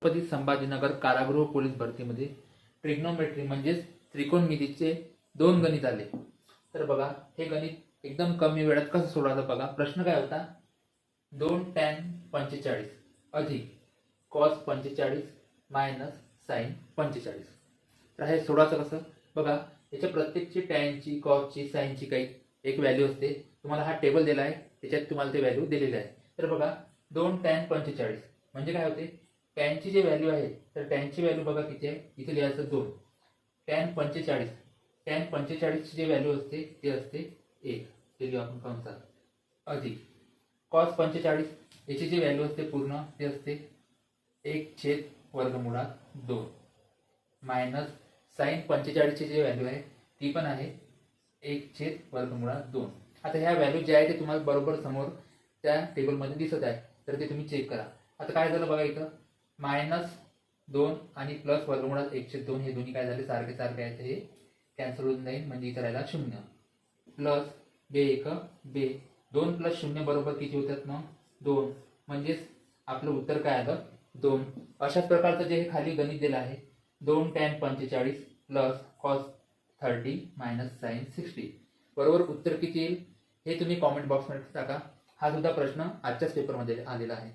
छत्रपती संभाजीनगर कारागृह पोलीस भरतीमध्ये ट्रिग्नोमेट्री म्हणजेच त्रिकोणमितीचे 2 गणित आले. तर बघा, हे गणित एकदम कमी वेळात कसं सोडवायचं बघा. प्रश्न काय होता, 2 tan 45 अधिक cos 45 मायनस साइन 45. तर हे सोडवायचं कसं बघा. याच्या प्रत्येकची टॅनची, कॉसची, साईनची काही एक व्हॅल्यू असते. तुम्हाला हा टेबल दिला आहे, त्याच्यात तुम्हाला ते व्हॅल्यू दिलेली आहे. तर बघा, 2 tan 45 म्हणजे काय होते, टॅनची जी व्हॅल्यू आहे, तर टॅनची व्हॅल्यू बघा किती आहे, इथे लिहायचं 2. tan 45 ची जी व्हॅल्यू असते ती असते 1, ते लिहू आपण कंसात, अधिक cos 45 याची जी व्हॅल्यू असते पूर्ण ती असते 1/√2 मायनस साइन 45 ची जी व्हॅल्यू आहे ती पण आहे 1/√2. आता ह्या व्हॅल्यू ज्या आहे ते तुम्हाला बरोबर समोर त्या टेबलमध्ये दिसत आहे, तर ते तुम्ही चेक करा. आता काय झालं बघा, इथं -2 आणि प्लस √1/2 हे दोन्ही काय झाले, सारखे सारखे आहेत, हे कॅन्सल होऊन जाईल. म्हणजे इथं राहिला 0 प्लस 2 2 प्लस 0 बरोबर किती होतात मग 2. म्हणजेच आपलं उत्तर काय आलं 2. अशाच प्रकारचं जे हे खाली गणित दिलं आहे, 2 tan 45 plus cos 30 minus sine 60 बरोबर उत्तर किती येईल हे तुम्ही कॉमेंट बॉक्समध्ये टाका. हा सुद्धा प्रश्न आजच्याच पेपरमध्ये आलेला आहे.